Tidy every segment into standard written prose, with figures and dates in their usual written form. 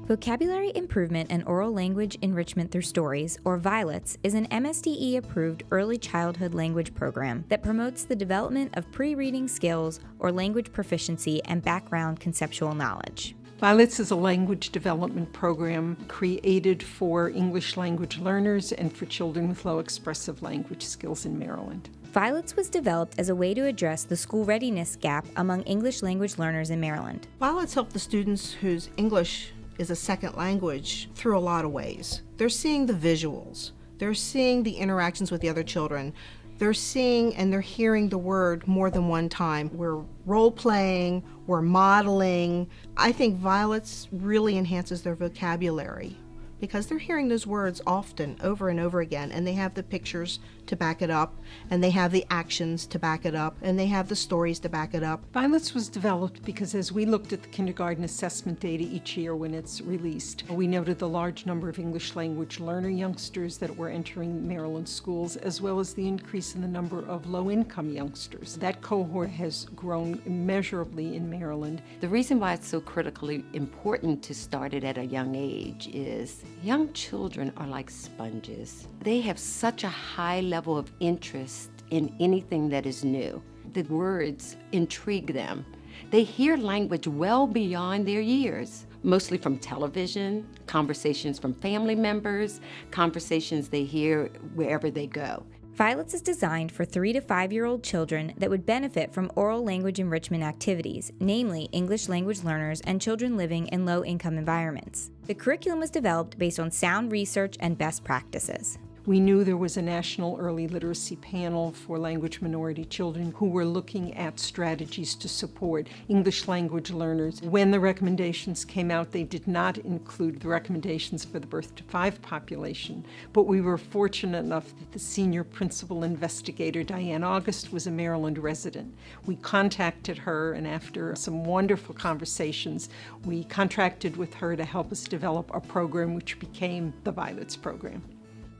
Vocabulary Improvement and Oral Language Enrichment Through Stories, or VIOLETS, is an MSDE-approved early childhood language program that promotes the development of pre-reading skills or language proficiency and background conceptual knowledge. VIOLETS is a language development program created for English language learners and for children with low expressive language skills in Maryland. VIOLETS was developed as a way to address the school readiness gap among English language learners in Maryland. VIOLETS help the students whose English is a second language through a lot of ways. They're seeing the visuals. They're seeing the interactions with the other children. They're seeing and they're hearing the word more than one time. We're role-playing, we're modeling. I think VIOLETS really enhances their vocabulary because they're hearing those words often, over and over again, and they have the pictures to back it up, and they have the actions to back it up, and they have the stories to back it up. VIOLETS was developed because as we looked at the kindergarten assessment data each year when it's released, we noted the large number of English language learner youngsters that were entering Maryland schools, as well as the increase in the number of low-income youngsters. That cohort has grown immeasurably in Maryland. The reason why it's so critically important to start it at a young age is young children are like sponges. They have such a high level of interest in anything that is new. The words intrigue them. They hear language well beyond their years, mostly from television, conversations from family members, conversations they hear wherever they go. VIOLETS is designed for 3 to 5-year-old children that would benefit from oral language enrichment activities, namely English language learners and children living in low-income environments. The curriculum was developed based on sound research and best practices. We knew there was a national early literacy panel for language minority children who were looking at strategies to support English language learners. When the recommendations came out, they did not include the recommendations for the birth to 5 population, but we were fortunate enough that the senior principal investigator, Diane August, was a Maryland resident. We contacted her, and after some wonderful conversations, we contracted with her to help us develop a program which became the VIOLETS program.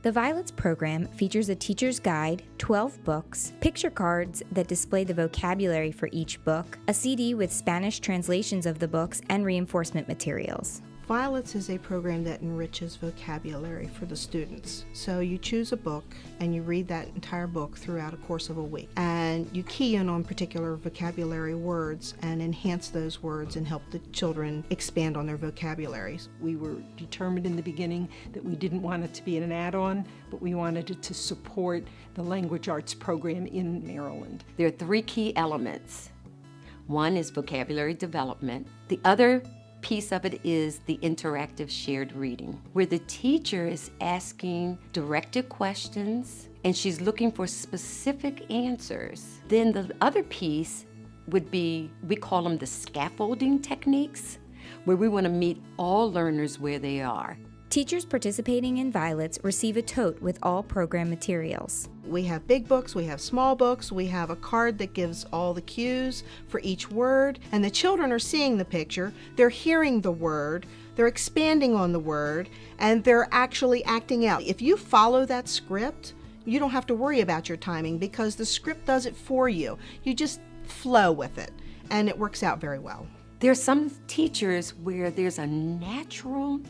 The VIOLETS program features a teacher's guide, 12 books, picture cards that display the vocabulary for each book, a CD with Spanish translations of the books, and reinforcement materials. VIOLETS is a program that enriches vocabulary for the students. So you choose a book and you read that entire book throughout a course of a week. And you key in on particular vocabulary words and enhance those words and help the children expand on their vocabularies. We were determined in the beginning that we didn't want it to be an add-on, but we wanted it to support the language arts program in Maryland. There are 3 key elements. One is vocabulary development. The other piece of it is the interactive shared reading, where the teacher is asking directed questions and she's looking for specific answers. Then the other piece would be, we call them the scaffolding techniques, where we want to meet all learners where they are. Teachers participating in VIOLETS receive a tote with all program materials. We have big books, we have small books, we have a card that gives all the cues for each word, and the children are seeing the picture, they're hearing the word, they're expanding on the word, and they're actually acting out. If you follow that script, you don't have to worry about your timing because the script does it for you. You just flow with it, and it works out very well. There are some teachers where there's a natural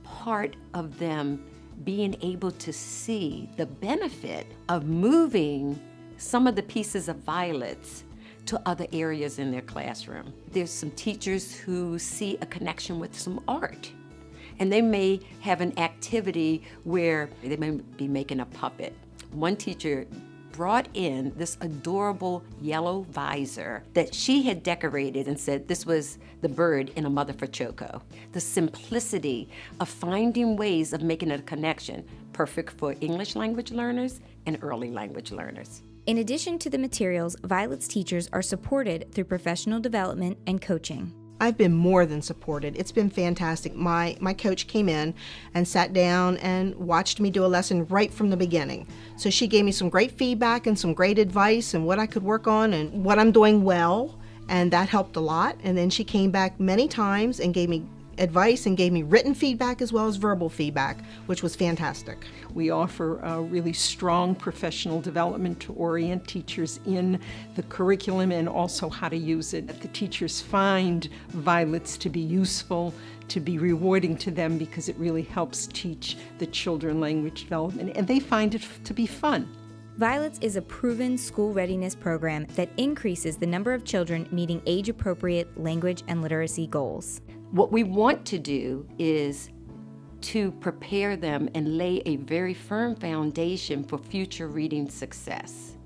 part of them being able to see the benefit of moving some of the pieces of VIOLETS to other areas in their classroom. There's some teachers who see a connection with some art, and they may have an activity where they may be making a puppet. One teacher brought in this adorable yellow visor that she had decorated and said this was the bird in A Mother for Choco. The simplicity of finding ways of making a connection, perfect for English language learners and early language learners. In addition to the materials, VIOLETS teachers are supported through professional development and coaching. I've been more than supported. It's been fantastic. My coach came in and sat down and watched me do a lesson right from the beginning. So she gave me some great feedback and some great advice and what I could work on and what I'm doing well, and that helped a lot. And then she came back many times and gave me advice and gave me written feedback as well as verbal feedback, which was fantastic. We offer a really strong professional development to orient teachers in the curriculum and also how to use it. The teachers find Violets to be useful, to be rewarding to them because it really helps teach the children language development, and they find it to be fun. Violets is a proven school readiness program that increases the number of children meeting age-appropriate language and literacy goals. What we want to do is to prepare them and lay a very firm foundation for future reading success.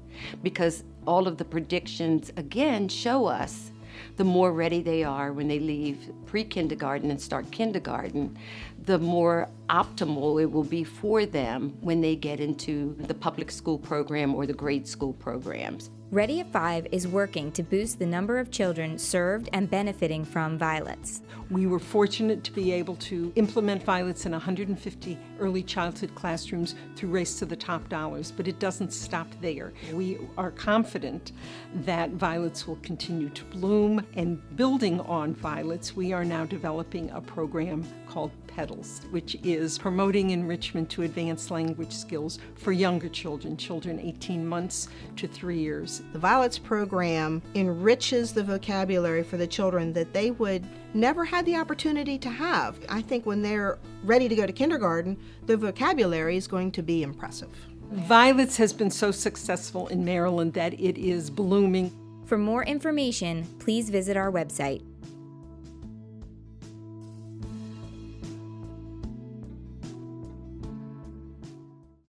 Because all of the predictions, again, show us the more ready they are when they leave pre-kindergarten and start kindergarten, the more optimal it will be for them when they get into the public school program or the grade school programs. Ready at 5 is working to boost the number of children served and benefiting from Violets. We were fortunate to be able to implement Violets in 150 early childhood classrooms through Race to the Top dollars, but it doesn't stop there. We are confident that Violets will continue to bloom, and building on Violets, we are now developing a program called Petals, which is promoting enrichment to advanced language skills for younger children 18 months to 3 years. The Violets program enriches the vocabulary for the children that they would never had the opportunity to have. I think when they're ready to go to kindergarten, the vocabulary is going to be impressive. Violets has been so successful in Maryland that it is blooming. For more information, please visit our website,